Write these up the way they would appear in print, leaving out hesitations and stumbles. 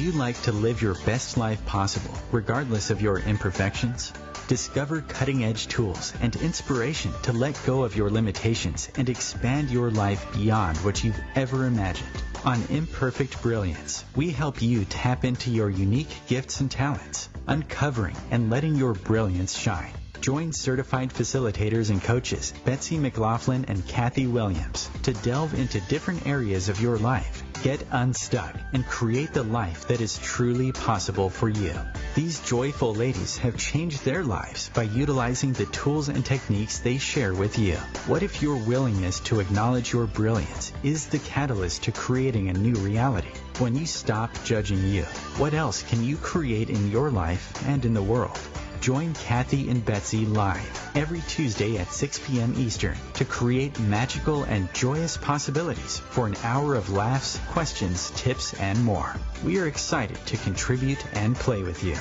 you like to live your best life possible, regardless of your imperfections? Discover cutting-edge tools and inspiration to let go of your limitations and expand your life beyond what you've ever imagined. On Imperfect Brilliance, we help you tap into your unique gifts and talents, uncovering and letting your brilliance shine. Join certified facilitators and coaches Betsy McLoughlin and Kathy Williams to delve into different areas of your life, get unstuck, and create the life that is truly possible for you. These joyful ladies have changed their lives by utilizing the tools and techniques they share with you. What if your willingness to acknowledge your brilliance is the catalyst to creating a new reality? When you stop judging you, what else can you create in your life and in the world? Join Kathy and Betsy live every Tuesday at 6 p.m. Eastern to create magical and joyous possibilities for an hour of laughs, questions, tips, and more. We are excited to contribute and play with you.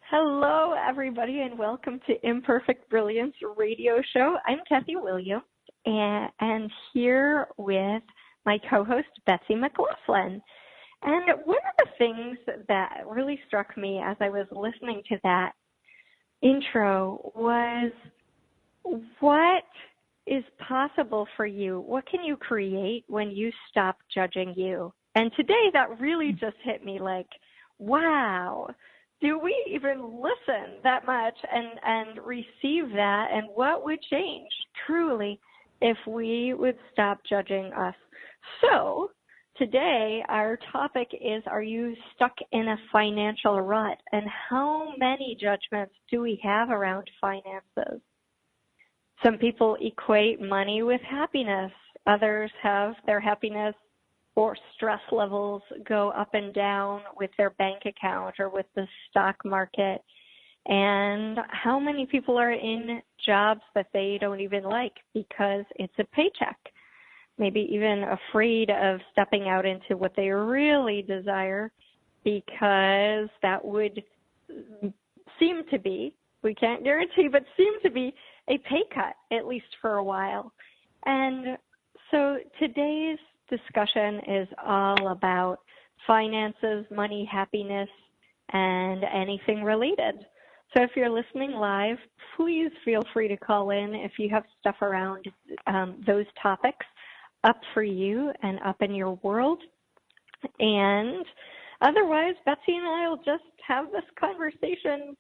Hello, everybody, and welcome to Imperfect Brilliance Radio Show. I'm Kathy Williams, and here with my co-host, Betsy McLoughlin. And one of the things that really struck me as I was listening to that intro was what is possible for you? What can you create when you stop judging you? And today that really just hit me like, wow, do we even listen that much and receive that? And what would change truly if we would stop judging us? So today, our topic is, are you stuck in a financial rut? And how many judgments do we have around finances? Some people equate money with happiness. Others have their happiness or stress levels go up and down with their bank account or with the stock market. And how many people are in jobs that they don't even like because it's a paycheck? Maybe even afraid of stepping out into what they really desire because that would seem to be, we can't guarantee, but seem to be a pay cut, at least for a while. And so today's discussion is all about finances, money, happiness, and anything related. So if you're listening live, please feel free to call in if you have stuff around those topics up for you and up in your world. And otherwise, Betsy and I will just have this conversation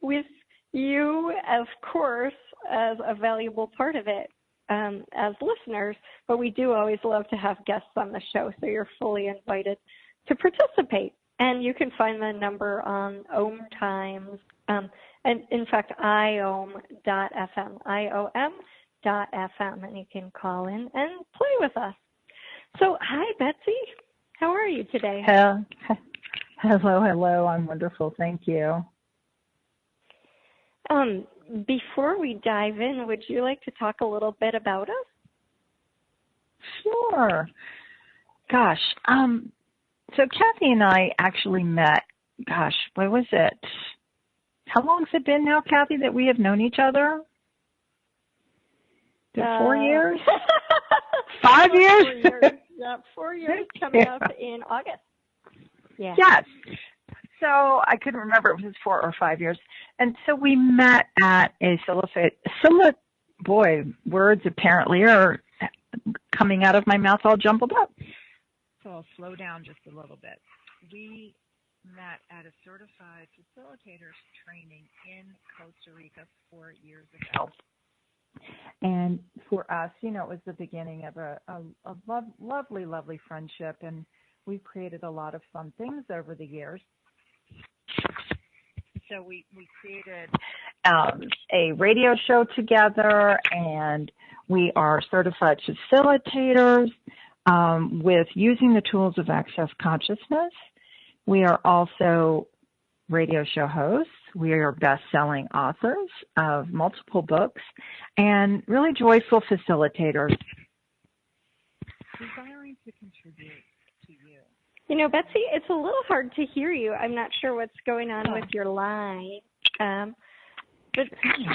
with you, of course, as a valuable part of it as listeners. But we do always love to have guests on the show, so you're fully invited to participate. And you can find the number on OMTimes, and in fact, IOM.fm, IOM.fm, and you can call in and play with us. So, hi, Betsy. How are you today? Hello. I'm wonderful. Thank you. Before we dive in, would you like to talk a little bit about us? Sure. Gosh, so Kathy and I actually met, what was it? How long has it been now, Kathy, that we have known each other? 4 years? 5 years? 4 years. Yeah, 4 years coming up in August. Yeah. Yes. So I couldn't remember if it was 4 or 5 years. And so we met at a words apparently are coming out of my mouth all jumbled up. So I'll slow down just a little bit. We met at a certified facilitators training in Costa Rica 4 years ago. And for us, it was the beginning of a lovely, lovely friendship, and we've created a lot of fun things over the years. So we created a radio show together, and we are certified facilitators with using the tools of access consciousness. We are also radio show hosts. We are best-selling authors of multiple books and really joyful facilitators. Desiring to contribute to you. Betsy, it's a little hard to hear you. I'm not sure what's going on with your line. But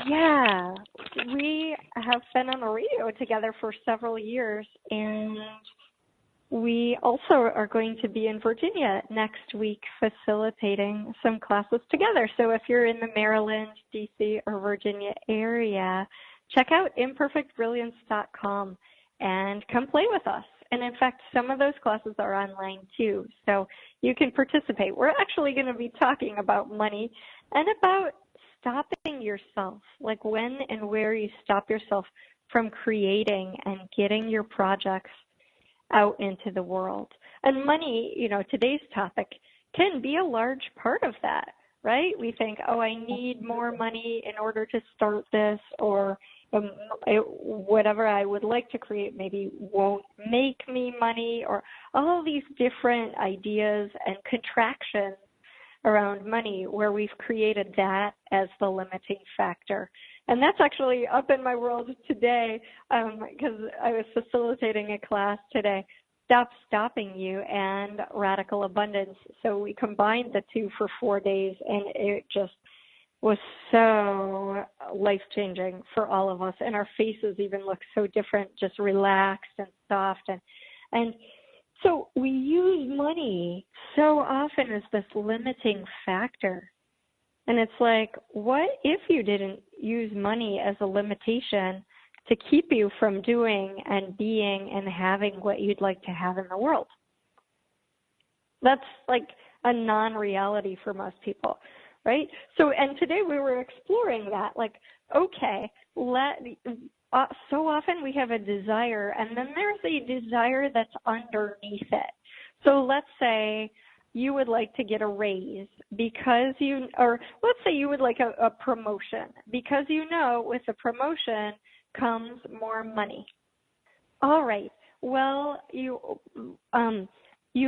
yeah, we have been on the radio together for several years, and we also are going to be in Virginia next week facilitating some classes together. So if you're in the Maryland, D.C., or Virginia area, check out imperfectbrilliance.com and come play with us. And in fact, some of those classes are online too, so you can participate. We're actually going to be talking about money and about stopping yourself, like when and where you stop yourself from creating and getting your projects out into the world. And money, today's topic can be a large part of that, right? We think, oh, I need more money in order to start this, or whatever I would like to create maybe won't make me money, or all these different ideas and contractions around money where we've created that as the limiting factor. And that's actually up in my world today, because I was facilitating a class today, Stop Stopping You and Radical Abundance. So we combined the two for 4 days, and it just was so life-changing for all of us. And our faces even look so different, just relaxed and soft. And so we use money so often as this limiting factor. And it's like, what if you didn't use money as a limitation to keep you from doing and being and having what you'd like to have in the world? That's like a non-reality for most people, right? So, and today we were exploring that, like, okay, so often we have a desire, and then there's a desire that's underneath it. So let's say you would like to get a raise or let's say you would like a promotion, because with a promotion comes more money. All right. Well, you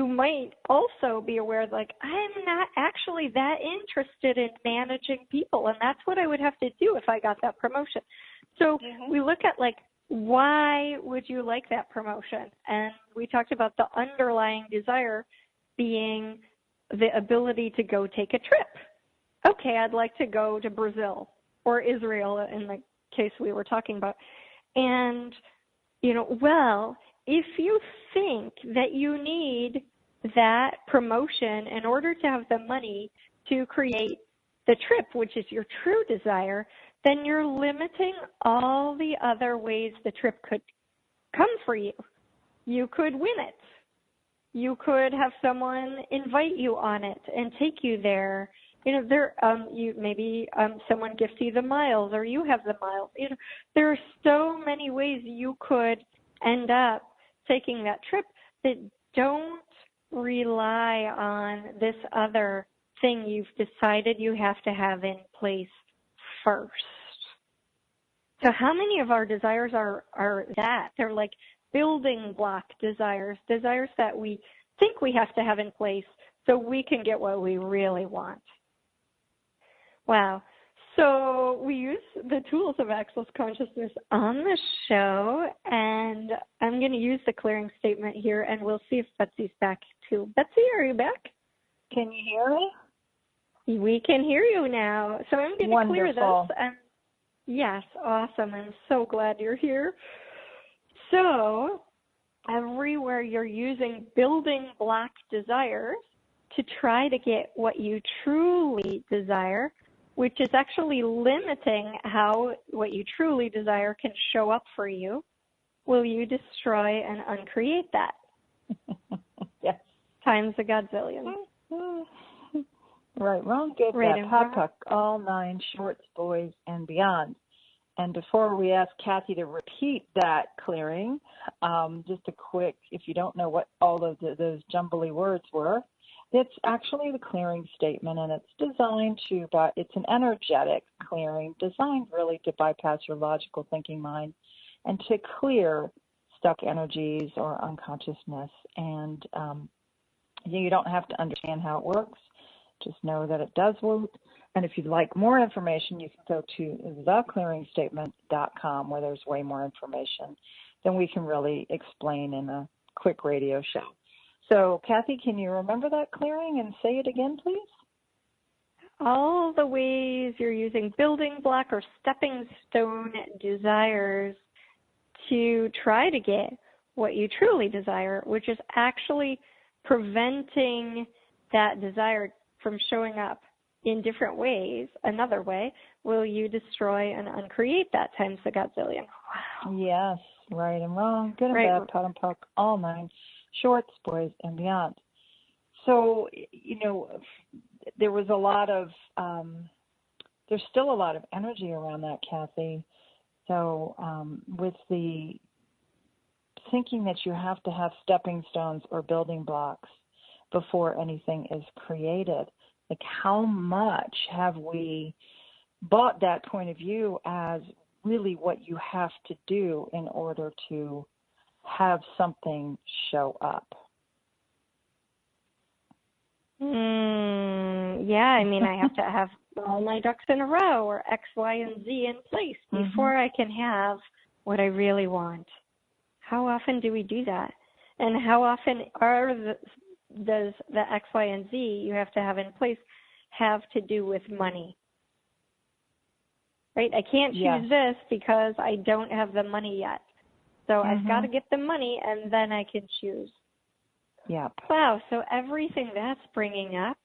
might also be aware, like, I'm not actually that interested in managing people, and that's what I would have to do if I got that promotion. So we look at, like, why would you like that promotion? And we talked about the underlying desire being the ability to go take a trip. Okay, I'd like to go to Brazil or Israel in the case we were talking about. And, well, if you think that you need that promotion in order to have the money to create the trip, which is your true desire, then you're limiting all the other ways the trip could come for you. You could win it. You could have someone invite you on it and take you there. Maybe someone gifts you the miles, or you have the miles. There are so many ways you could end up taking that trip that don't rely on this other thing you've decided you have to have in place first. So how many of our desires are that? They're like building block desires that we think we have to have in place so we can get what we really want. Wow. So we use the tools of Access Consciousness on the show, and I'm going to use the clearing statement here, and we'll see if Betsy's back too. Betsy, are you back? Can you hear me? We can hear you now. So I'm going to clear this. And yes, awesome. I'm so glad you're here. So everywhere you're using building block desires to try to get what you truly desire, which is actually limiting how what you truly desire can show up for you, will you destroy and uncreate that? Yes. Times a godzillion. Right, wrong, good, bad, hot puck, all 9, shorts, boys, and beyond. And before we ask Kathy to repeat that clearing, just a quick, if you don't know what all of those jumbly words were, it's actually the clearing statement, and it's designed to, it's an energetic clearing designed really to bypass your logical thinking mind and to clear stuck energies or unconsciousness. And you don't have to understand how it works. Just know that it does work. And if you'd like more information, you can go to theclearingstatement.com, where there's way more information than we can really explain in a quick radio show. So, Kathy, can you remember that clearing and say it again, please? all the ways you're using building block or stepping stone desires to try to get what you truly desire, which is actually preventing that desire from showing up in different ways. Another way, will you destroy and uncreate that times the godzillion? Wow. Yes, right and wrong, good and bad, pot and puck, all nine, shorts, boys, and beyond. So, there was a lot of, there's still a lot of energy around that, Kathy. So with the thinking that you have to have stepping stones or building blocks before anything is created, like how much have we bought that point of view as really what you have to do in order to have something show up? Yeah, I mean, I have to have all my ducks in a row or X, Y, and Z in place before I can have what I really want. How often do we do that? And how often does the X, Y, and Z you have to have in place have to do with money? Right? I can't choose this because I don't have the money yet. So I've got to get the money and then I can choose. Yep. Wow, so everything that's bringing up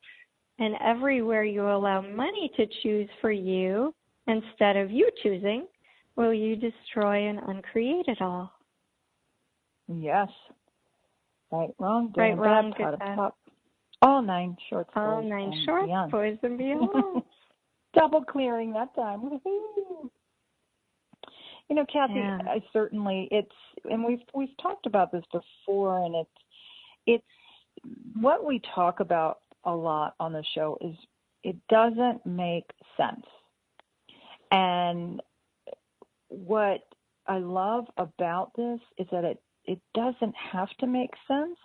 and everywhere you allow money to choose for you instead of you choosing, will you destroy and uncreate it all? Yes. Right, wrong, good, right, wrong, bad, good, bad. Top. All nine shorts, all boys, nine and shorts, beyond. boys, and beyond. Double clearing that time. Woo-hoo. Kathy, I certainly, and we've talked about this before, and it's what we talk about a lot on the show is it doesn't make sense. And what I love about this is that it doesn't have to make sense.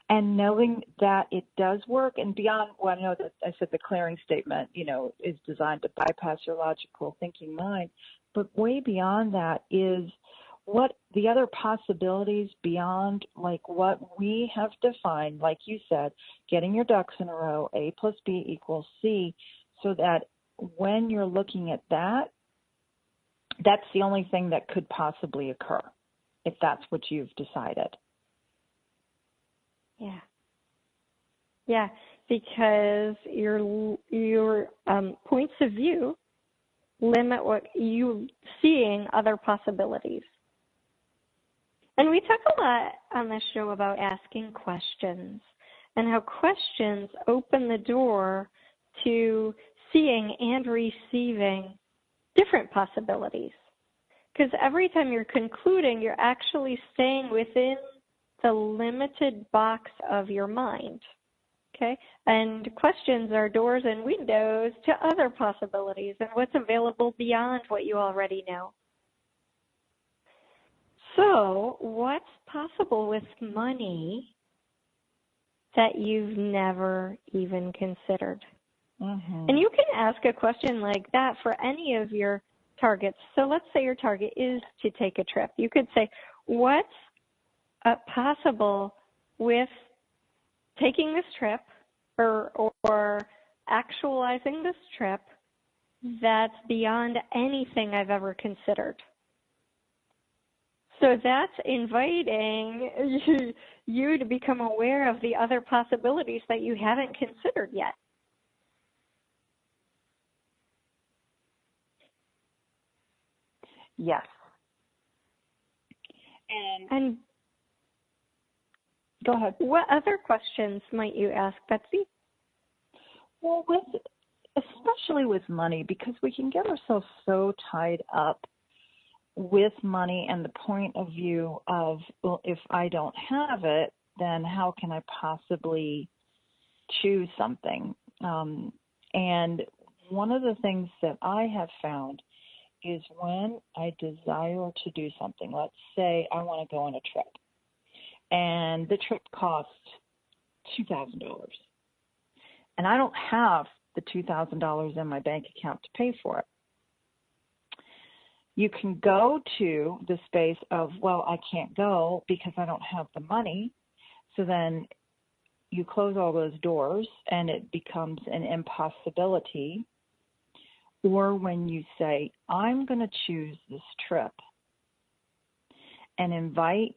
And knowing that it does work, and beyond, well, I know that I said the clearing statement, is designed to bypass your logical thinking mind, but way beyond that is what the other possibilities beyond, like what we have defined, like you said, getting your ducks in a row, A plus B equals C, so that when you're looking at that, that's the only thing that could possibly occur, if that's what you've decided. Yeah, because your points of view limit what you seeing other possibilities. And we talk a lot on this show about asking questions and how questions open the door to seeing and receiving different possibilities. Because every time you're concluding, you're actually staying within the limited box of your mind, okay? And questions are doors and windows to other possibilities and what's available beyond what you already know. So what's possible with money that you've never even considered? And you can ask a question like that for any of your targets. So let's say your target is to take a trip. You could say, what's possible with taking this trip or actualizing this trip that's beyond anything I've ever considered? So that's inviting you to become aware of the other possibilities that you haven't considered yet. Yes. And go ahead. What other questions might you ask, Betsy? Well, especially with money, because we can get ourselves so tied up with money and the point of view of, well, if I don't have it, then how can I possibly choose something? And one of the things that I have found is when I desire to do something, let's say I want to go on a trip, and the trip costs $2,000, and I don't have the $2,000 in my bank account to pay for it. You can go to the space of, well, I can't go because I don't have the money. So then you close all those doors and it becomes an impossibility, or when you say, I'm going to choose this trip and invite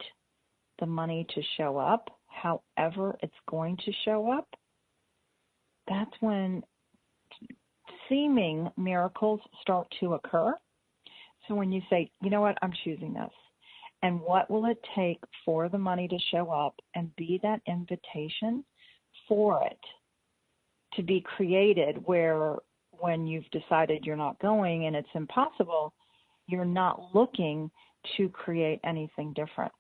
the money to show up, however it's going to show up, that's when seeming miracles start to occur. So when you say, you know what, I'm choosing this, and what will it take for the money to show up and be that invitation for it to be created, where when you've decided you're not going and it's impossible, you're not looking to create anything different.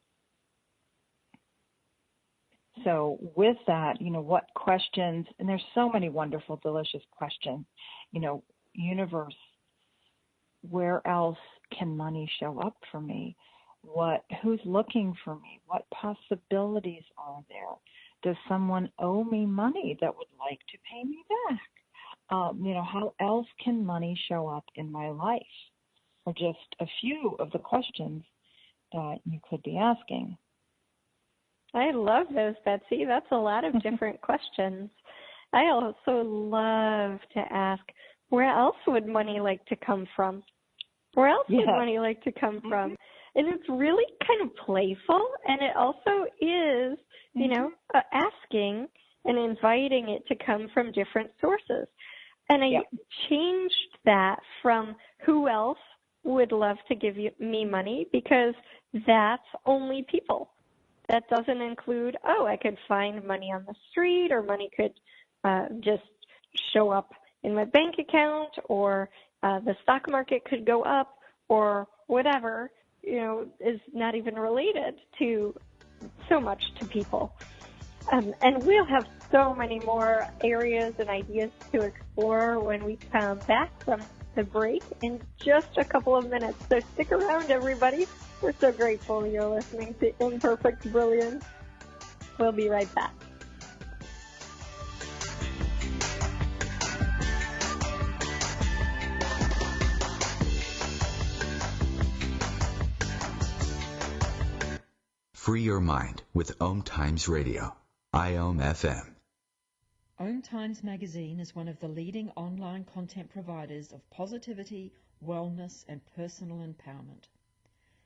So with that, what questions, and there's so many wonderful, delicious questions, universe, where else can money show up for me? Who's looking for me? What possibilities are there? Does someone owe me money that would like to pay me back? How else can money show up in my life? Are just a few of the questions that you could be asking. I love those, Betsy. That's a lot of different questions. I also love to ask, where else would money like to come from? Where else would money like to come from? And it's really kind of playful, and it also is, asking and inviting it to come from different sources. And I changed that from who else would love to give me money, because that's only people. That doesn't include, I could find money on the street, or money could just show up in my bank account, or the stock market could go up, or whatever, is not even related to so much to people. And we'll have so many more areas and ideas to explore when we come back from the break in just a couple of minutes. So stick around, everybody. We're so grateful you're listening to Imperfect Brilliance. We'll be right back. Free your mind with OMTimes Radio, IOM FM. OMTimes magazine is one of the leading online content providers of positivity, wellness, and personal empowerment.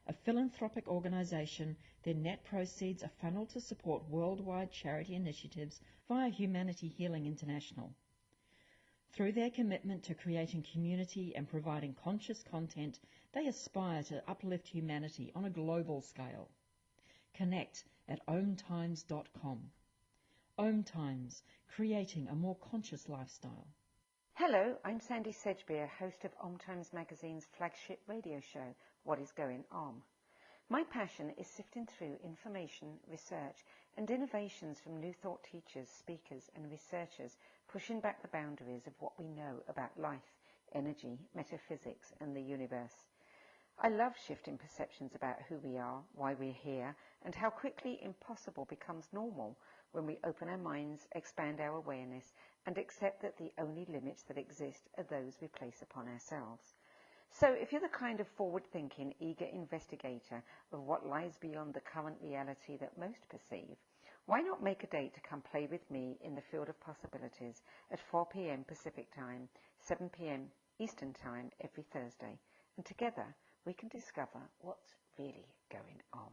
A philanthropic organization, their net proceeds are funneled to support worldwide charity initiatives via Humanity Healing International. Through their commitment to creating community and providing conscious content, they aspire to uplift humanity on a global scale. Connect at omtimes.com. OMTimes, creating a more conscious lifestyle. Hello, I'm Sandy Sedgbeer, host of OMTimes Magazine's flagship radio show, What is Going On? My passion is sifting through information, research, and innovations from new thought teachers, speakers, and researchers, pushing back the boundaries of what we know about life, energy, metaphysics, and the universe. I love shifting perceptions about who we are, why we're here, and how quickly impossible becomes normal when we open our minds, expand our awareness, and accept that the only limits that exist are those we place upon ourselves. So if you're the kind of forward-thinking, eager investigator of what lies beyond the current reality that most perceive, why not make a date to come play with me in the field of possibilities at 4 p.m. Pacific Time, 7 p.m. Eastern Time every Thursday, and together we can discover what's really going on.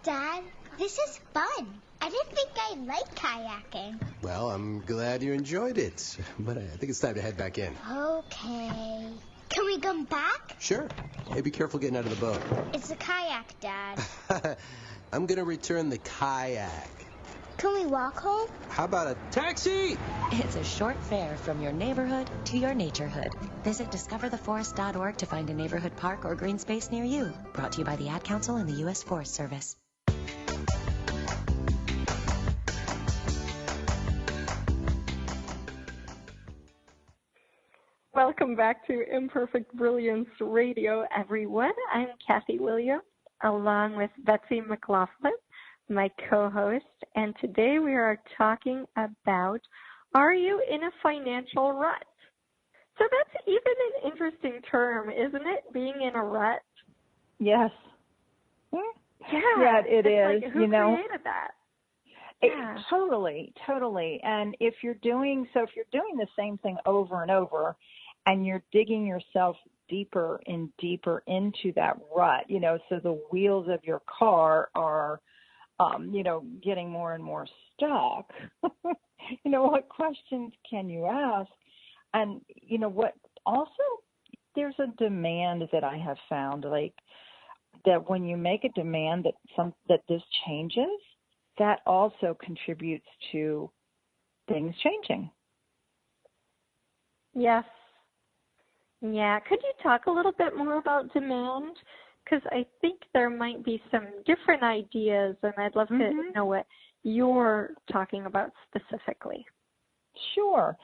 Dad, this is fun. I didn't think I liked kayaking. Well, I'm glad you enjoyed it, but I think it's time to head back in. Okay. Can we come back? Sure. Hey, be careful getting out of the boat. It's a kayak, Dad. I'm going to return the kayak. Can we walk home? How about a taxi? It's a short fare from your neighborhood to your naturehood. Visit discovertheforest.org to find a neighborhood park or green space near you. Brought to you by the Ad Council and the U.S. Forest Service. Welcome back to Imperfect Brilliance Radio, everyone. I'm Kathy Williams, along with Betsy McLoughlin, my co-host, and today we are talking about, are you in a financial rut? So that's even an interesting term, isn't it, being in a rut? Yes. Yeah, it is. Like, who created that? Yeah. Totally. And if you're doing the same thing over and over, and you're digging yourself deeper and deeper into that rut, so the wheels of your car are, getting more and more stuck, what questions can you ask? And, what also, there's a demand that I have found, like, that when you make a demand that this changes, that also contributes to things changing. Yes. Yeah. Could you talk a little bit more about demand? Because I think there might be some different ideas, and I'd love to know what you're talking about specifically. Sure.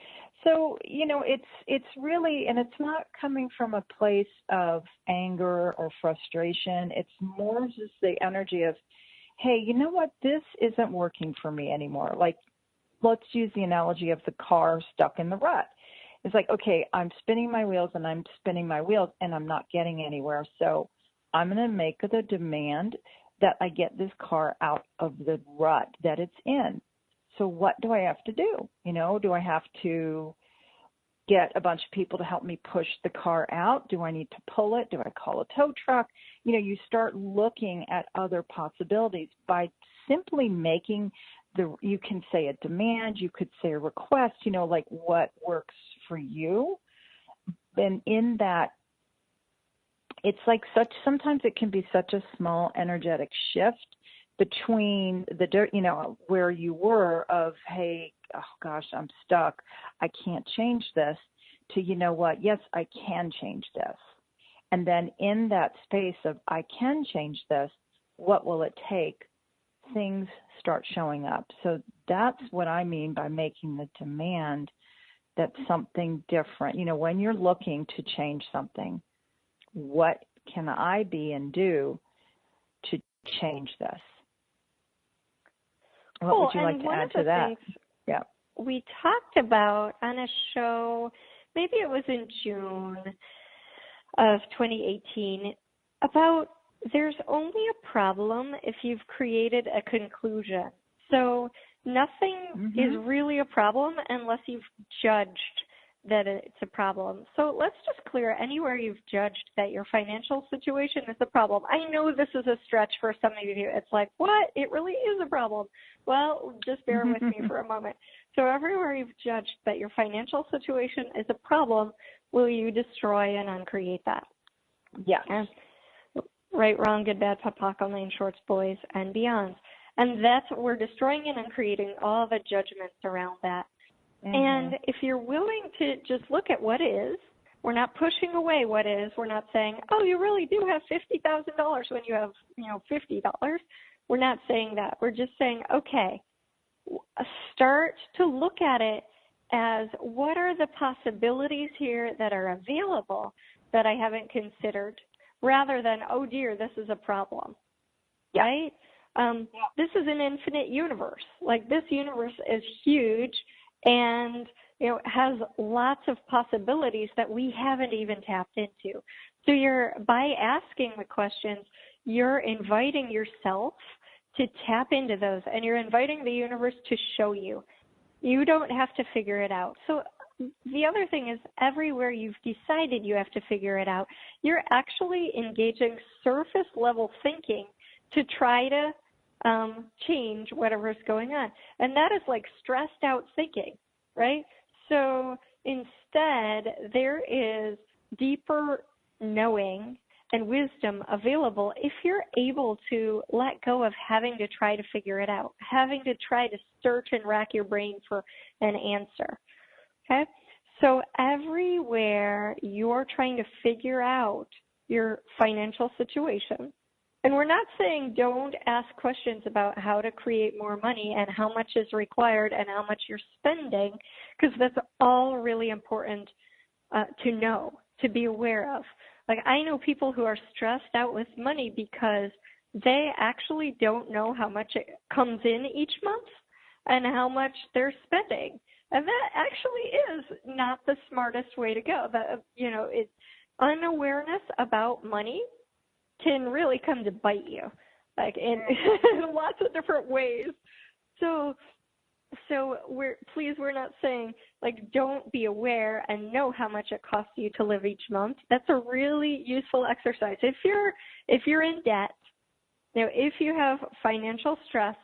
So, it's really, and it's not coming from a place of anger or frustration. It's more just the energy of, hey, you know what? This isn't working for me anymore. Like, let's use the analogy of the car stuck in the rut. It's like, okay, I'm spinning my wheels and I'm not getting anywhere. So I'm going to make the demand that I get this car out of the rut that it's in. So what do I have to do? Do I have to get a bunch of people to help me push the car out? Do I need to pull it? Do I call a tow truck? You start looking at other possibilities by simply making you can say a demand, you could say a request, like what works for you. And in that, it's like sometimes it can be such a small energetic shift between where you were of, hey, oh gosh, I'm stuck, I can't change this, to, what, yes, I can change this. And then in that space of, I can change this, what will it take? Things start showing up. So that's what I mean by making the demand that something different, when you're looking to change something, what can I be and do to change this? What would you like to add to that? Yeah. We talked about on a show, maybe it was in June of 2018, about there's only a problem if you've created a conclusion. So nothing is really a problem unless you've judged that it's a problem. So let's just clear anywhere you've judged that your financial situation is a problem. I know this is a stretch for some of you. It's like, what? It really is a problem. Well, just bear with me for a moment. So everywhere you've judged that your financial situation is a problem, will you destroy and uncreate that? Yes. Right, wrong, good, bad, POC, lane, shorts, boys, and beyond. And that's what we're destroying and uncreating all the judgments around that. And if you're willing to just look at what is, we're not pushing away what is. We're not saying, oh, you really do have $50,000 when you have, $50. We're not saying that. We're just saying, okay, start to look at it as what are the possibilities here that are available that I haven't considered, rather than, oh, dear, this is a problem, right? This is an infinite universe. Like, this universe is huge and, has lots of possibilities that we haven't even tapped into. So by asking the questions, you're inviting yourself to tap into those, and you're inviting the universe to show you. You don't have to figure it out. So the other thing is, everywhere you've decided you have to figure it out, you're actually engaging surface level thinking to try to change whatever's going on. And that is like stressed out thinking, right? So instead, there is deeper knowing and wisdom available if you're able to let go of having to try to figure it out, having to try to search and rack your brain for an answer. Okay? So everywhere you're trying to figure out your financial situation, and we're not saying don't ask questions about how to create more money and how much is required and how much you're spending, because that's all really important to know, to be aware of. Like, I know people who are stressed out with money because they actually don't know how much it comes in each month and how much they're spending. And that actually is not the smartest way to go. Unawareness about money can really come to bite you, like in lots of different ways. So we're not saying, like, don't be aware and know how much it costs you to live each month. That's a really useful exercise. If you're in debt, if you have financial stress,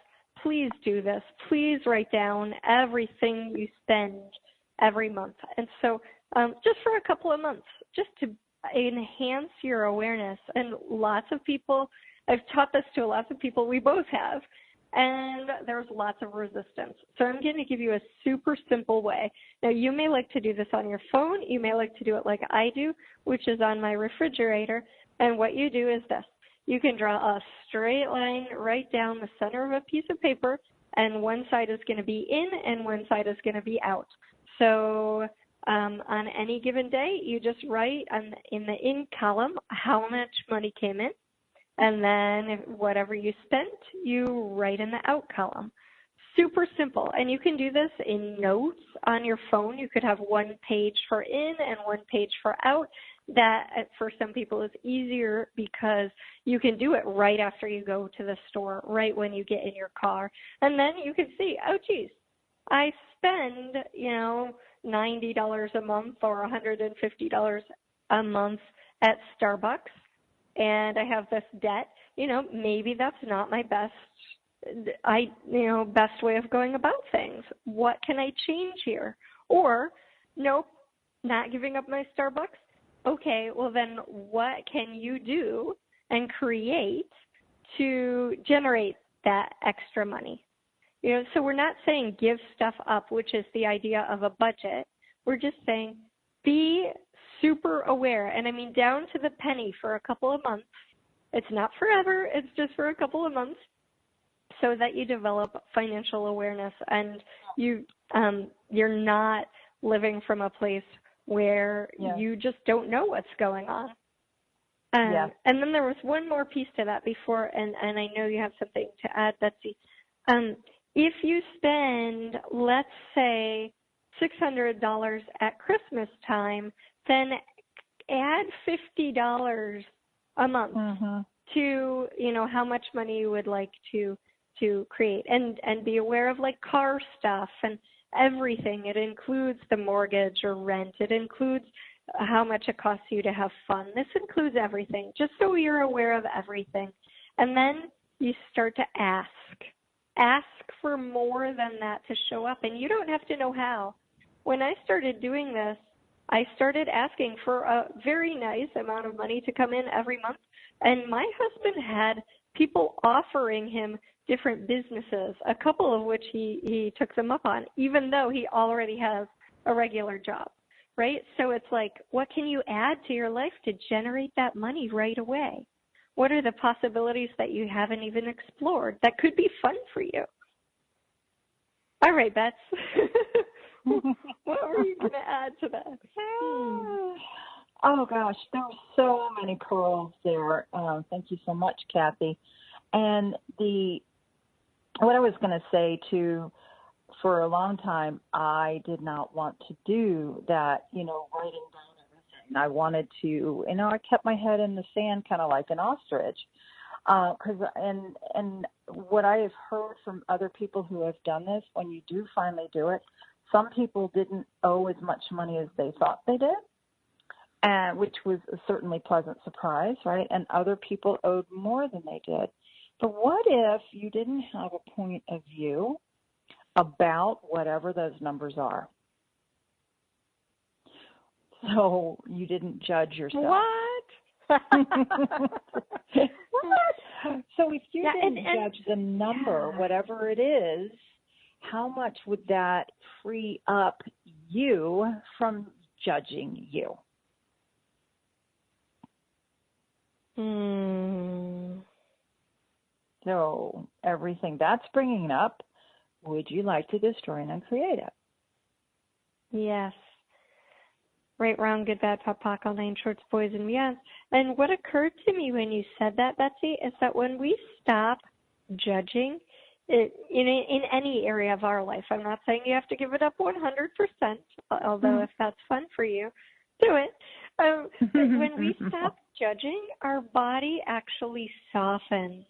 please do this. Please write down everything you spend every month. And so just for a couple of months, just to enhance your awareness. And lots of people, I've taught this to lots of people, we both have, and there's lots of resistance. So I'm going to give you a super simple way. Now, you may like to do this on your phone. You may like to do it like I do, which is on my refrigerator. And what you do is this. You can draw a straight line right down the center of a piece of paper, and one side is going to be in and one side is going to be out. So on any given day, you just write in the in column how much money came in, and then whatever you spent, you write in the out column. Super simple. And you can do this in notes on your phone. You could have one page for in and one page for out. That, for some people, is easier because you can do it right after you go to the store, right when you get in your car. And then you can see, oh, geez, I spend, $90 a month or $150 a month at Starbucks, and I have this debt. Maybe that's not my best way of going about things. What can I change here? Or, nope, not giving up my Starbucks. Okay, well then what can you do and create to generate that extra money? So we're not saying give stuff up, which is the idea of a budget. We're just saying be super aware, and I mean down to the penny for a couple of months. It's not forever, it's just for a couple of months, so that you develop financial awareness and you're not living from a place where you just don't know what's going on. And then there was one more piece to that before, and I know you have something to add, Betsy. If you spend, let's say, $600 at Christmas time, then add $50 a month to, how much money you would like to create, and be aware of like car stuff and everything. It includes the mortgage or rent. It includes how much it costs you to have fun. This includes everything, just so you're aware of everything. And then you start to ask for more than that to show up, and you don't have to know how. When I started doing this, I started asking for a very nice amount of money to come in every month, and my husband had people offering him different businesses, a couple of which he took them up on, even though he already has a regular job, right? So it's like, what can you add to your life to generate that money right away? What are the possibilities that you haven't even explored that could be fun for you? All right, Bets. What were you going to add to that? Oh, gosh, there were so many pearls there. Thank you so much, Kathy. And what I was going to say, too, for a long time, I did not want to do that, writing down everything. I wanted to, I kept my head in the sand kind of like an ostrich. And what I have heard from other people who have done this, when you do finally do it, some people didn't owe as much money as they thought they did, which was a certainly pleasant surprise, right? And other people owed more than they did. But what if you didn't have a point of view about whatever those numbers are? So you didn't judge yourself. What? So if you didn't judge the number, whatever it is, how much would that free up you from judging you? So everything that's bringing up, would you like to destroy and uncreate it? Yes. Right, wrong, good, bad, pop, pock, all nine shorts, boys, and beyond. And what occurred to me when you said that, Betsy, is that when we stop judging in any area of our life, I'm not saying you have to give it up 100%, although if that's fun for you, do it. But when we stop judging, our body actually softens.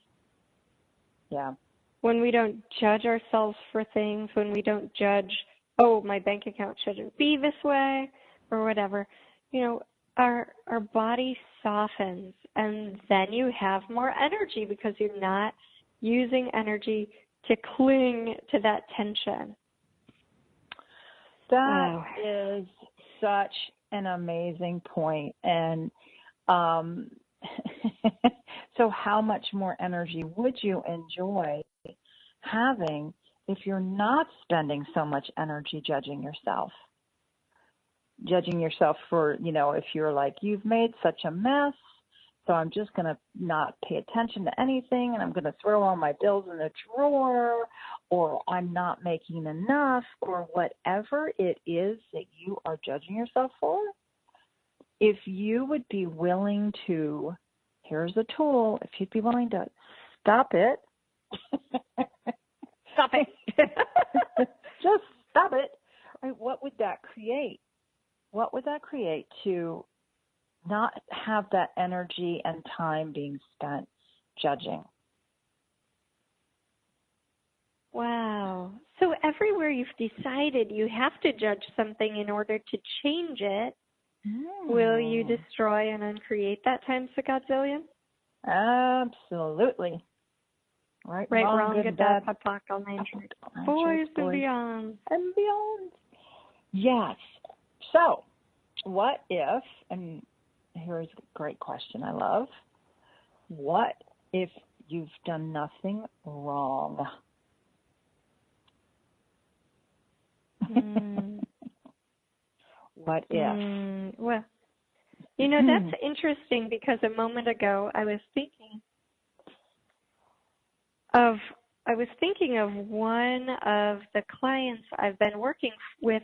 Yeah. when we don't judge ourselves for things, when we don't judge, oh, my bank account shouldn't be this way or whatever, our body softens, and then you have more energy because you're not using energy to cling to that tension. That is such an amazing point. And so how much more energy would you enjoy having if you're not spending so much energy judging yourself? Judging yourself for, if you're like, you've made such a mess, so I'm just going to not pay attention to anything, and I'm going to throw all my bills in a drawer, or I'm not making enough, or whatever it is that you are judging yourself for. If you would be willing to, here's a tool, if you'd be willing to stop it. Stop it. Just stop it. Right, what would that create? What would that create to not have that energy and time being spent judging? Wow. So everywhere you've decided you have to judge something in order to change it, will you destroy and uncreate that times a godzillion? Absolutely. Right, wrong, good, bad, POC, all nine short, boys and beyond. And beyond. Yes. So, what if, and here's a great question I love, what if you've done nothing wrong? What if? Well, that's interesting because a moment ago I was thinking of one of the clients I've been working with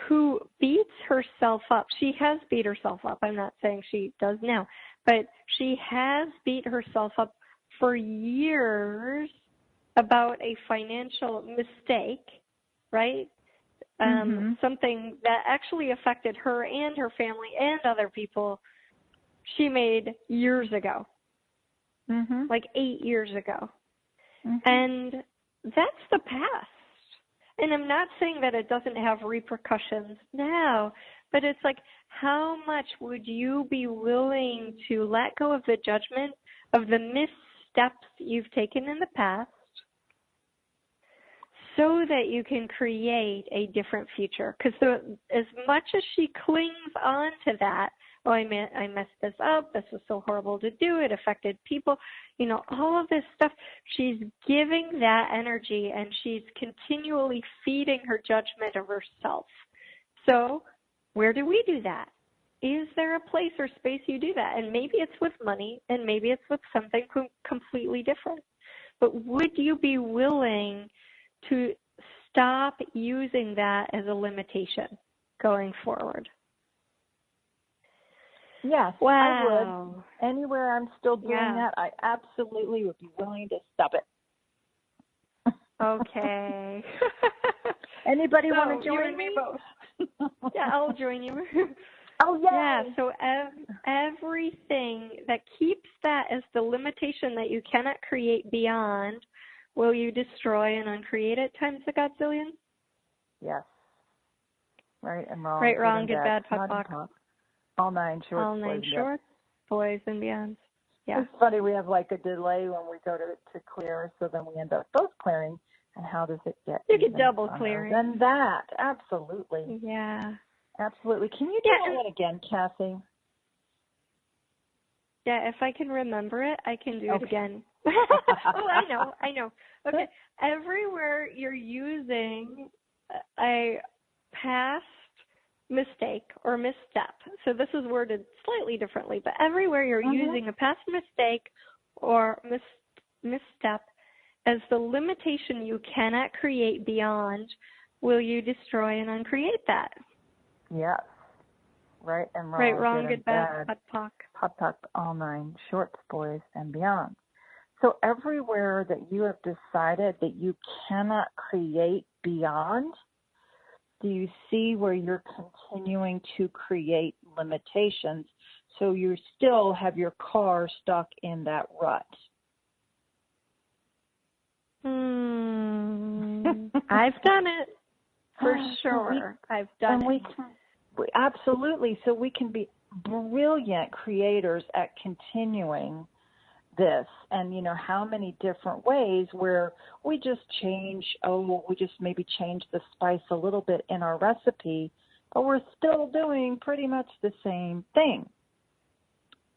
who beats herself up. She has beat herself up. I'm not saying she does now, but she has beat herself up for years about a financial mistake, right? Something that actually affected her and her family and other people she made years ago, like 8 years ago. And that's the past. And I'm not saying that it doesn't have repercussions now, but it's like, how much would you be willing to let go of the judgment of the missteps you've taken in the past so that you can create a different future? Because as much as she clings on to that, oh, I messed this up, this was so horrible to do, it affected people, all of this stuff, she's giving that energy and she's continually feeding her judgment of herself. So where do we do that? Is there a place or space you do that? And maybe it's with money and maybe it's with something completely different. But would you be willing to stop using that as a limitation going forward? Yes, wow. I would. Anywhere I'm still doing that, I absolutely would be willing to stop it. Okay. Anybody want to join me? Both. Yeah, I'll join you. Oh, yeah. Yeah, so everything that keeps that as the limitation that you cannot create beyond, will you destroy and uncreate it times a godzillion? Yes. Right and wrong. Right, wrong, good, bad, POC. All nine shorts. All nine shorts, boys and beyonds. Yeah. It's funny, we have like a delay when we go to clear, so then we end up both clearing. And how does it get? You get double clearing. Than that, absolutely. Yeah. Absolutely. Can you do that again, Kathy? Yeah, if I can remember it, I can do it again. Oh, I know. Okay. Everywhere you're using a past mistake or misstep, so this is worded slightly differently, but everywhere you're using a past mistake or misstep as the limitation you cannot create beyond, will you destroy and uncreate that? Yes. Right and wrong. Right, wrong, good, bad, POC. POC, all nine shorts, boys and beyond. So everywhere that you have decided that you cannot create beyond, do you see where you're continuing to create limitations so you still have your car stuck in that rut? I've done it for sure. I've done it. Absolutely. So we can be brilliant creators at continuing this, and how many different ways where we just maybe change the spice a little bit in our recipe, but we're still doing pretty much the same thing.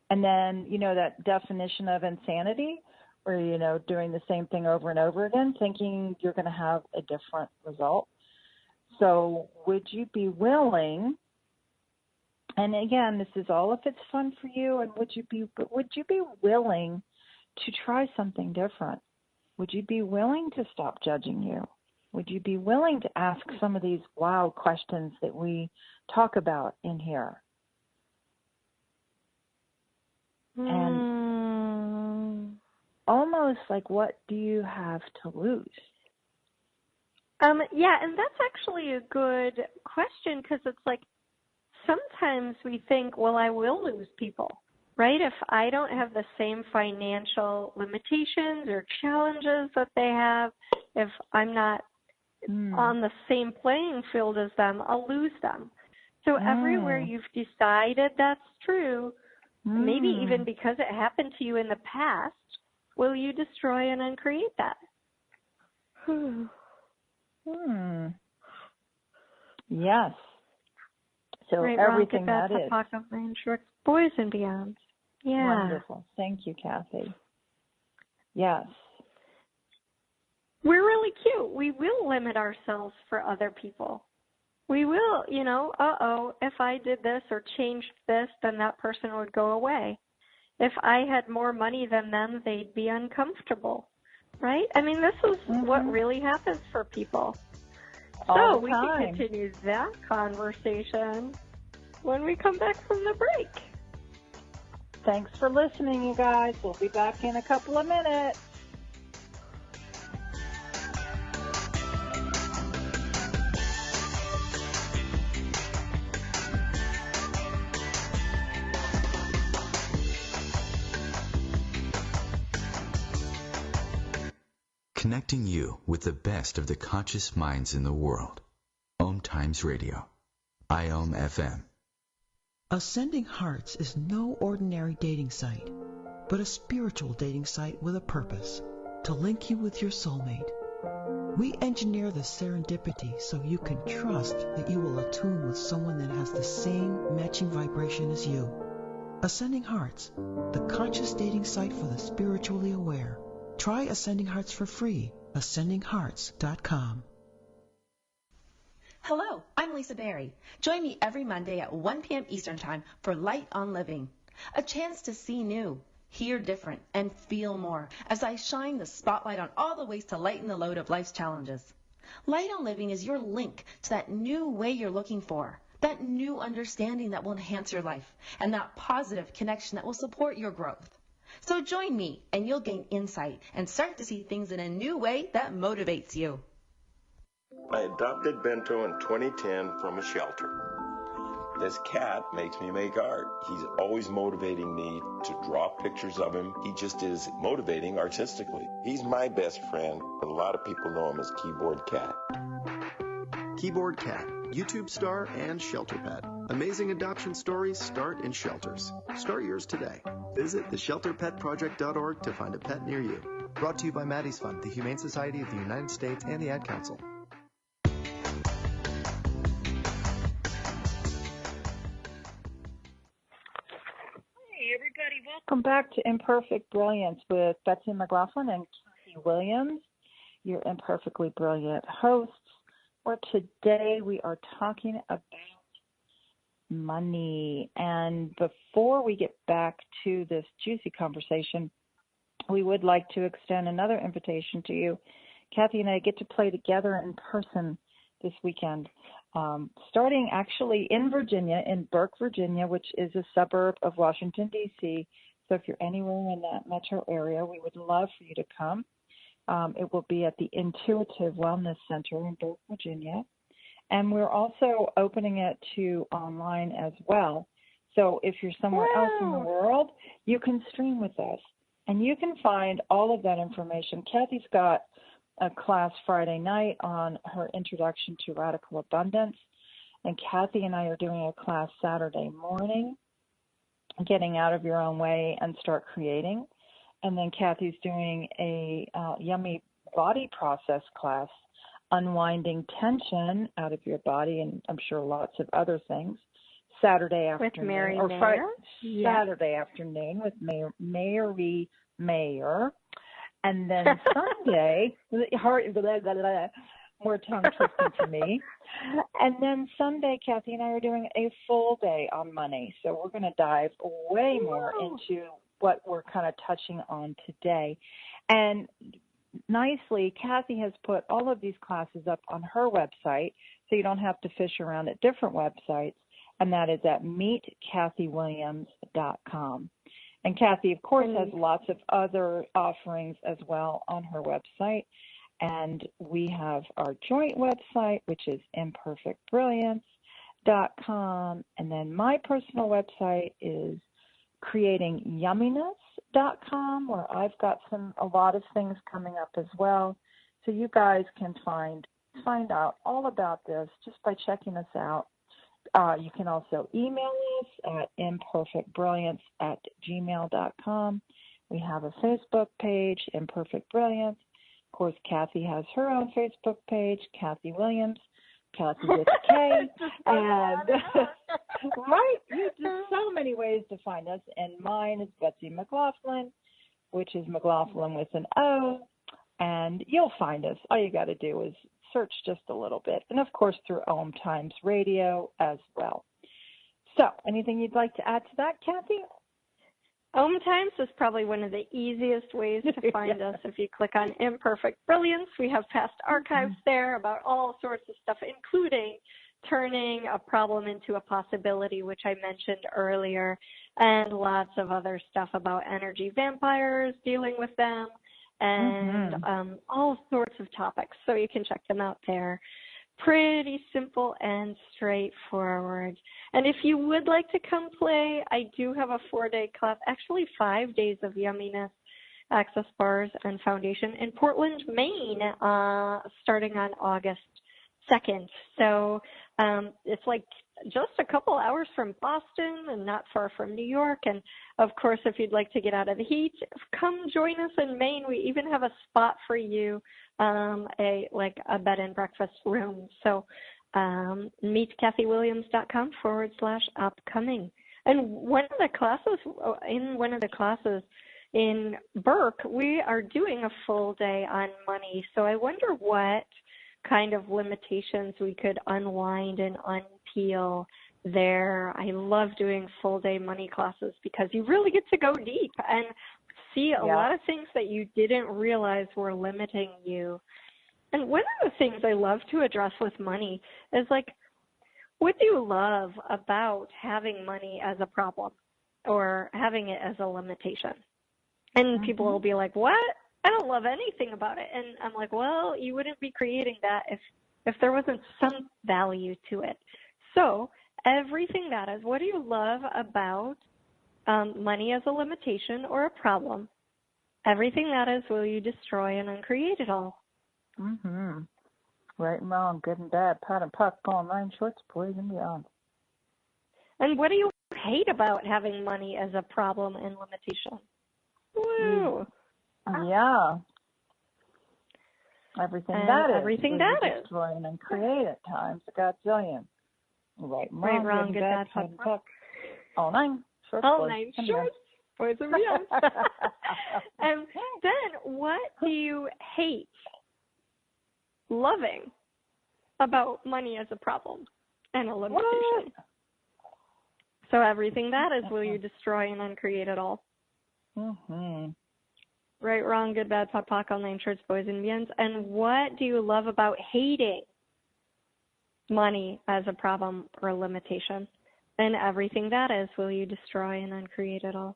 And then that definition of insanity, where doing the same thing over and over again, thinking you're going to have a different result. So would you be willing, and again, this is all if it's fun for you, and would you be willing to try something different? Would you be willing to stop judging you? Would you be willing to ask some of these wild questions that we talk about in here? And almost like, what do you have to lose? Yeah, and that's actually a good question, because it's like sometimes we think, well, I will lose people, right? If I don't have the same financial limitations or challenges that they have, if I'm not on the same playing field as them, I'll lose them. So everywhere you've decided that's true, maybe even because it happened to you in the past, will you destroy and uncreate that? Yes. So right, everything that is. Boys and beyonds. Yeah. Wonderful. Thank you, Kathy. Yes. We're really cute. We will limit ourselves for other people. We will, if I did this or changed this, then that person would go away. If I had more money than them, they'd be uncomfortable, right? I mean, this is what really happens for people. So we can continue that conversation when we come back from the break. Thanks for listening, you guys. We'll be back in a couple of minutes. Connecting you with the best of the conscious minds in the world. OMTimes Radio. IOM FM. Ascending Hearts is no ordinary dating site, but a spiritual dating site with a purpose, to link you with your soulmate. We engineer the serendipity so you can trust that you will attune with someone that has the same matching vibration as you. Ascending Hearts, the conscious dating site for the spiritually aware. Try Ascending Hearts for free. AscendingHearts.com. Hello, I'm Lisa Berry. Join me every Monday at 1 p.m. Eastern Time for Light on Living. A chance to see new, hear different, and feel more as I shine the spotlight on all the ways to lighten the load of life's challenges. Light on Living is your link to that new way you're looking for, that new understanding that will enhance your life, and that positive connection that will support your growth. So join me and you'll gain insight and start to see things in a new way that motivates you. I adopted Bento in 2010 from a shelter. This cat makes me make art. He's always motivating me to draw pictures of him. He just is motivating artistically. He's my best friend, but a lot of people know him as Keyboard Cat. Keyboard Cat, YouTube star and shelter pet. Amazing adoption stories start in shelters. Start yours today. Visit theshelterpetproject.org to find a pet near you. Brought to you by Maddie's Fund, the Humane Society of the United States, and the Ad Council. Hey, everybody. Welcome back to Imperfect Brilliance with Betsy McLoughlin and Kathy Williams, your imperfectly brilliant hosts, where today we are talking about money. And before we get back to this juicy conversation, we would like to extend another invitation to you. Kathy and I get to play together in person this weekend, starting actually in Virginia, in Burke, Virginia, which is a suburb of Washington, D.C. So if you're anywhere in that metro area, we would love for you to come. It will be at the Intuitive Wellness Center in Burke, Virginia. And we're also opening it to online as well. So if you're somewhere else in the world, you can stream with us. And you can find all of that information. Kathy's got a class Friday night on her Introduction to Radical Abundance. And Kathy and I are doing a class Saturday morning, Getting Out of Your Own Way and Start Creating. And then Kathy's doing a yummy body process class, Unwinding Tension Out of Your Body, and I'm sure lots of other things, Saturday afternoon. With Mary or Mayer? Saturday afternoon with Mary Mayer. And then Sunday, more tongue twisting for me. And then Sunday, Kathy and I are doing a full day on money. So we're going to dive way more into what we're kind of touching on today. And nicely, Kathy has put all of these classes up on her website, so you don't have to fish around at different websites, and that is at meetkathywilliams.com. And Kathy, of course, has lots of other offerings as well on her website. And we have our joint website, which is imperfectbrilliance.com. And then my personal website is creatingyumminess.com, where I've got a lot of things coming up as well. So you guys can find out all about this just by checking us out. You can also email us at imperfectbrilliance@gmail.com. We have a Facebook page, Imperfect Brilliance. Of course, Kathy has her own Facebook page, Kathy Williams, Kathy with a K. And right, there's so many ways to find us. And mine is Betsy McLoughlin, which is McLoughlin with an O. And you'll find us. All you got to do is search just a little bit. And, of course, through OMTimes Radio as well. So anything you'd like to add to that, Kathy? OMTimes is probably one of the easiest ways to find us. If you click on Imperfect Brilliance, we have past archives there about all sorts of stuff, including turning a problem into a possibility, which I mentioned earlier, and lots of other stuff about energy vampires, dealing with them, and all sorts of topics. So you can check them out there. Pretty simple and straightforward. And if you would like to come play, I do have a 4-day class, actually 5 days of yumminess, access bars, and foundation in Portland, Maine, starting on August 2nd. So it's like just a couple hours from Boston and not far from New York. And, of course, if you'd like to get out of the heat, come join us in Maine. We even have a spot for you, a bed and breakfast room. So meetkathywilliams.com/upcoming. And one of the classes in Burke, we are doing a full day on money. So I wonder what kind of limitations we could unwind and unpeel there. I love doing full day money classes because you really get to go deep and see a lot of things that you didn't realize were limiting you. And one of the things I love to address with money is what do you love about having money as a problem or having it as a limitation? And people will be like, what? I don't love anything about it. And I'm like, well, you wouldn't be creating that if there wasn't some value to it. So everything that is, what do you love about money as a limitation or a problem? Everything that is, will you destroy and uncreate it all? Right and wrong, good and bad, pot and puck, going 9 shorts, boys and beyond. And what do you hate about having money as a problem and limitation? Woo! Yeah. Everything that is. Destroy and uncreate at times, a godzillion. Right and wrong, good and bad, pot and puck. All 9 shorts, all boys 9 and shorts, boys and beyond. And then what do you hate loving about money as a problem and a limitation? What? So everything that is, will you destroy and uncreate it all? Right, wrong, good, bad, pot, pock, all 9 shorts, boys and beyonds. And what do you love about hating money as a problem or a limitation? And everything that is, will you destroy and uncreate it all?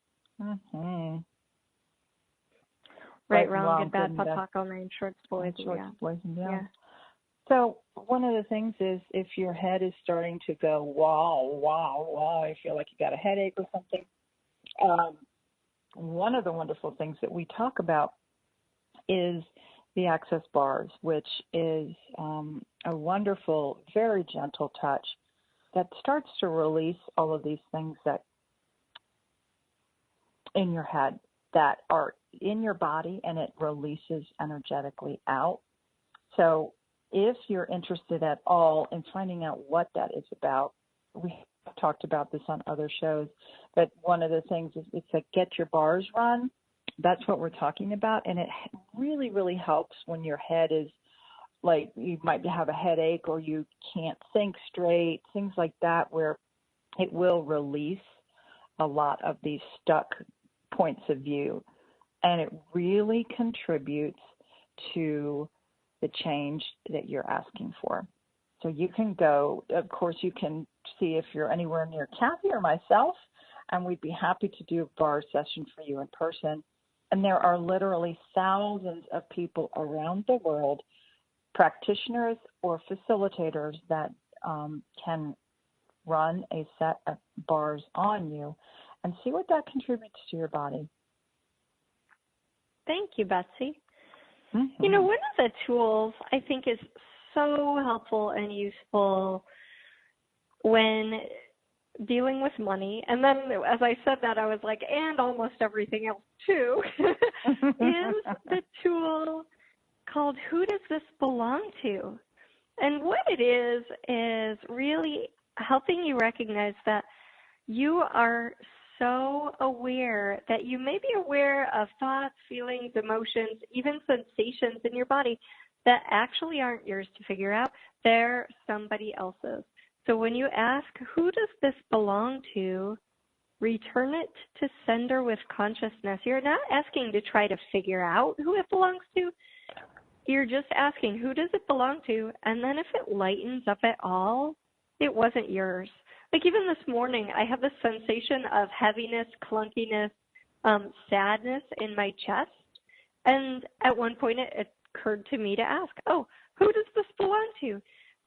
Right, wrong, good, bad, pot, pock, all 9 shorts, boys and beyonds. Yeah. So one of the things is if your head is starting to go, wow, I feel like you got a headache or something, one of the wonderful things that we talk about is the access bars, which is a wonderful, very gentle touch that starts to release all of these things that in your head that are in your body, and it releases energetically out. So if you're interested at all in finding out what that is about, we have talked about this on other shows, but one of the things is it's like get your bars run. That's what we're talking about, and it really, really helps when your head is like you might have a headache or you can't think straight, things like that, where it will release a lot of these stuck points of view, and it really contributes to the change that you're asking for. So you can go, of course, you can see if you're anywhere near Kathy or myself, and we'd be happy to do a bar session for you in person. And there are literally thousands of people around the world, practitioners or facilitators that can run a set of bars on you and see what that contributes to your body. Thank you, Betsy. Mm-hmm. You know, one of the tools I think is so helpful and useful when dealing with money, and then as I said that, I was like, and almost everything else too, is the tool called Who Does This Belong To? And what it is really helping you recognize that you are so aware, that you may be aware of thoughts, feelings, emotions, even sensations in your body that actually aren't yours to figure out. They're somebody else's. So when you ask, who does this belong to, return it to sender with consciousness. You're not asking to try to figure out who it belongs to. You're just asking, who does it belong to? And then if it lightens up at all, it wasn't yours. Like even this morning, I have this sensation of heaviness, clunkiness, sadness in my chest. And at one point it occurred to me to ask, oh, who does this belong to?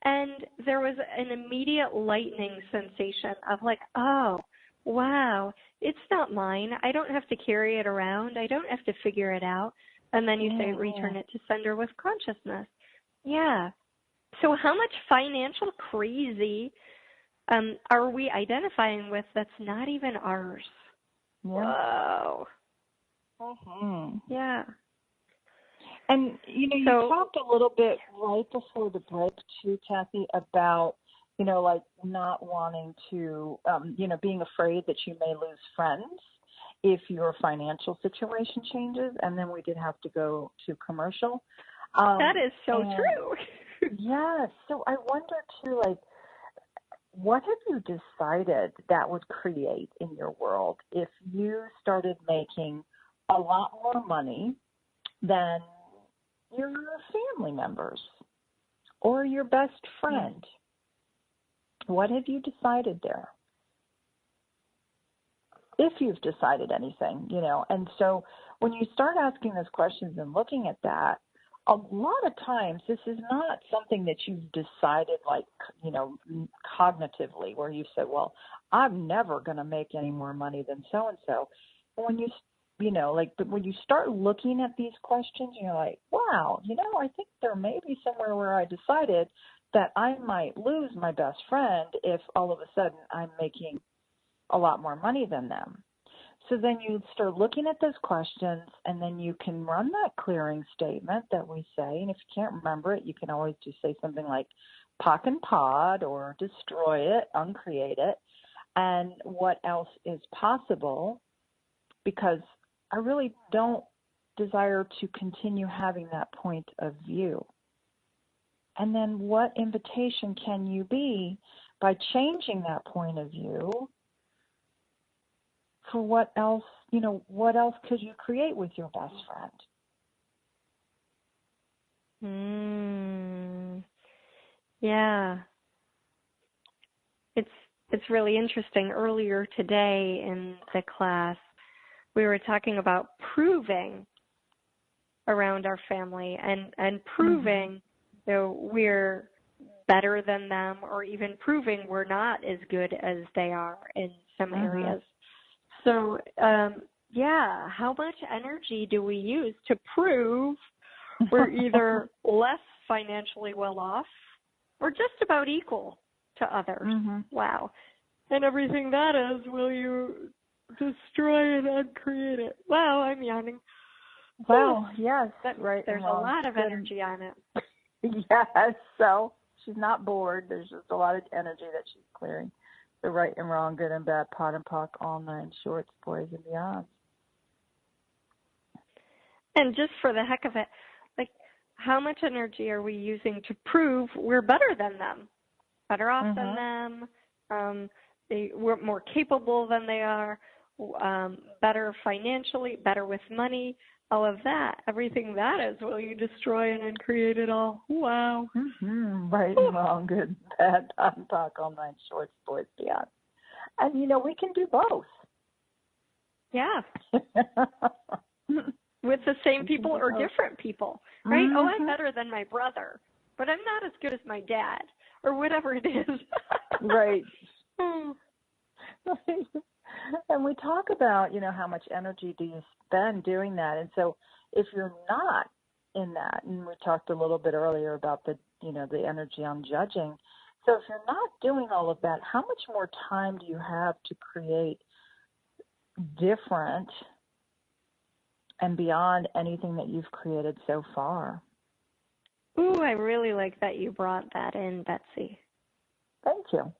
And there was an immediate lightening sensation of like, oh, wow, it's not mine. I don't have to carry it around. I don't have to figure it out. And then you say, return it to sender with consciousness. Yeah. So how much financial crazy are we identifying with that's not even ours? Yeah. Whoa. Mm-hmm. Yeah. And, you know, you talked a little bit right before the break, too, Kathy, about, you know, like not wanting to, you know, being afraid that you may lose friends if your financial situation changes. And then we did have to go to commercial. That is so true. Yeah. So I wonder, too, like, what have you decided that would create in your world if you started making a lot more money than your family members or your best friend? What have you decided there? If you've decided anything, you know. And so when you start asking those questions and looking at that, a lot of times this is not something that you've decided, like, you know, cognitively, where you said, well, I'm never going to make any more money than so-and-so. When you know, like, but when you start looking at these questions, you're like, wow, you know, I think there may be somewhere where I decided that I might lose my best friend if all of a sudden I'm making a lot more money than them. So then you start looking at those questions, and then you can run that clearing statement that we say. And if you can't remember it, you can always just say something like pock and pod or destroy it, uncreate it, and what else is possible, because I really don't desire to continue having that point of view. And then what invitation can you be by changing that point of view for what else, you know, what else could you create with your best friend? Yeah. It's really interesting. Earlier today in the class, we were talking about proving around our family and proving that we're better than them, or even proving we're not as good as they are in some areas. So, yeah, how much energy do we use to prove we're either less financially well off or just about equal to others. Mm-hmm. Wow. And everything that is, will you destroy and uncreate it? Wow, I'm yawning. Well, yes, right. There's a lot of energy on it. Yes, so she's not bored. There's just a lot of energy that she's clearing. The right and wrong, good and bad, pot and pock, all nine shorts, boys and beyond. And just for the heck of it, like, how much energy are we using to prove we're better than them, better off than them, we're more capable than they are, better financially, better with money, all of that, everything that is, will you destroy and create it all? Wow. Mm-hmm. Right and wrong, good, bad, pot and pock, all nine shorts, boys beyond. And, we can do both. Yeah. With the same people or different people, right? Mm-hmm. Oh, I'm better than my brother, but I'm not as good as my dad, or whatever it is. Right. And we talk about, how much energy do you spend doing that? And so if you're not in that, and we talked a little bit earlier about the energy on judging. So if you're not doing all of that, how much more time do you have to create different and beyond anything that you've created so far? Ooh, I really like that you brought that in, Betsy. Thank you.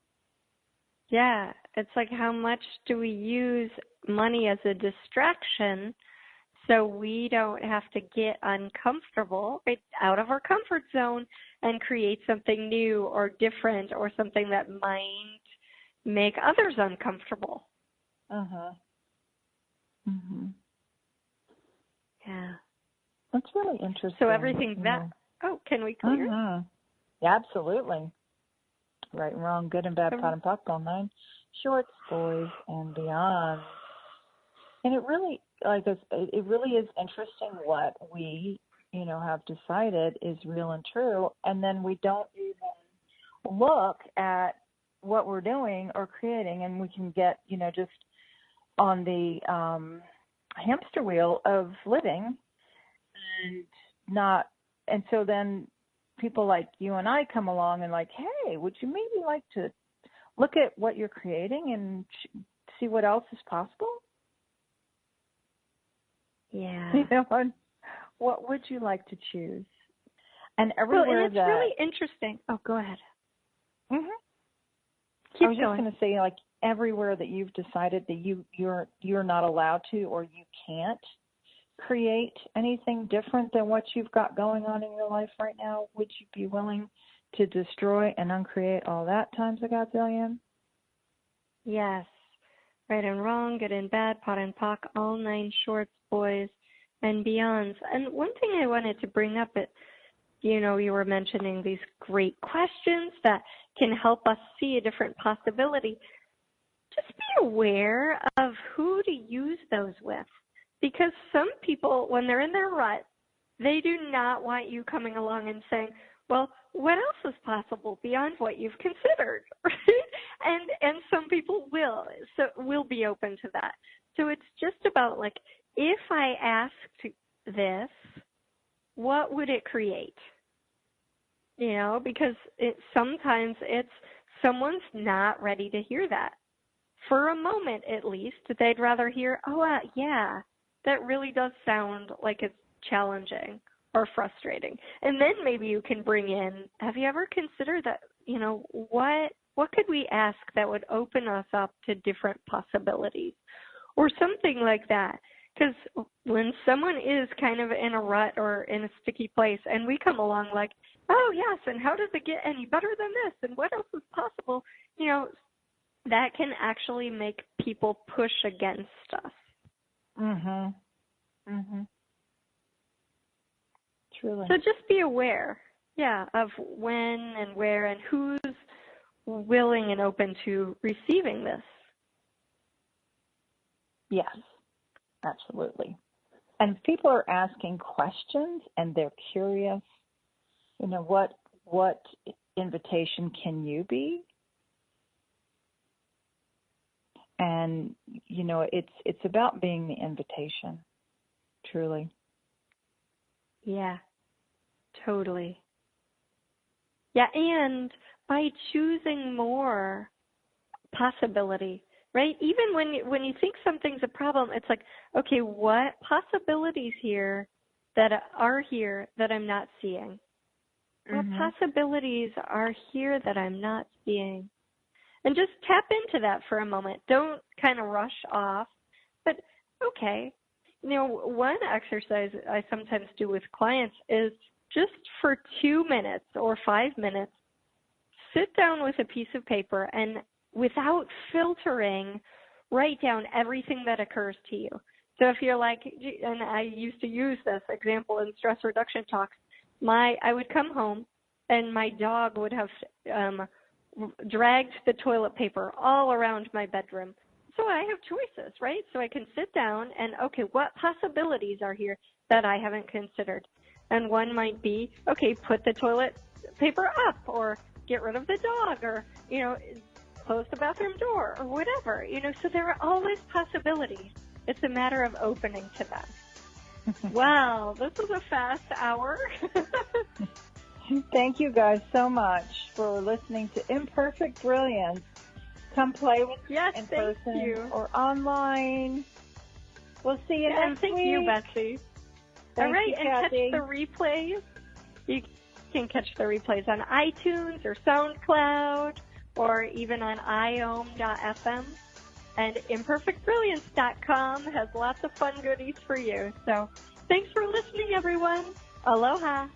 Yeah, it's like, how much do we use money as a distraction so we don't have to get uncomfortable, right, out of our comfort zone and create something new or different or something that might make others uncomfortable? Yeah. That's really interesting. So everything can we clear? Yeah, absolutely. Right and wrong, good and bad, pot and pock, all nine shorts, boys and beyond. And it really, it really is interesting what we, have decided is real and true, and then we don't even look at what we're doing or creating, and we can get, just on the hamster wheel of living, and so then people like you and I come along and like, hey, would you maybe like to look at what you're creating and see what else is possible? Yeah. What would you like to choose? And everywhere well, and it's really interesting. Oh, go ahead. I was just going to say, like, everywhere that you've decided that you're not allowed to or you can't create anything different than what you've got going on in your life right now, would you be willing to destroy and uncreate all that times a godzillion? Yes. Right and wrong, good and bad, pot and pock, all nine shorts, boys and beyonds. And one thing I wanted to bring up, you were mentioning these great questions that can help us see a different possibility. Just be aware of who to use those with. Because some people, when they're in their rut, they do not want you coming along and saying, well, what else is possible beyond what you've considered, right? And some people will be open to that. So it's just about, like, if I asked this, what would it create? Because sometimes it's someone's not ready to hear that. For a moment, at least, they'd rather hear, yeah, that really does sound like it's challenging or frustrating. And then maybe you can bring in, have you ever considered that, what could we ask that would open us up to different possibilities or something like that? Because when someone is kind of in a rut or in a sticky place and we come along like, oh, yes, and how does it get any better than this? And what else is possible? That can actually make people push against us. Truly. So just be aware, of when and where and who's willing and open to receiving this. Yes, absolutely. And if people are asking questions and they're curious, what invitation can you be? And, it's about being the invitation, truly. Yeah. Totally. Yeah, and by choosing more possibility, right? Even when you think something's a problem, it's like, okay, what possibilities that I'm not seeing? What possibilities are here that I'm not seeing? And just tap into that for a moment. Don't kind of rush off, but okay. One exercise I sometimes do with clients is just for 2 minutes or 5 minutes, sit down with a piece of paper and without filtering, write down everything that occurs to you. So if you're like, and I used to use this example in stress reduction talks, I would come home and my dog would have dragged the toilet paper all around my bedroom. So I have choices, right? So I can sit down and, okay, what possibilities are here that I haven't considered? And one might be, okay, put the toilet paper up, or get rid of the dog, or, close the bathroom door, or whatever. So there are always possibilities. It's a matter of opening to them. Wow, this was a fast hour. Thank you guys so much for listening to Imperfect Brilliance. Come play with us in person or online. We'll see you next week. Thank you, Betsy. All right, and Kathy. catch the replays. You can catch the replays on iTunes or SoundCloud or even on iom.fm. And imperfectbrilliance.com has lots of fun goodies for you. So thanks for listening, everyone. Aloha.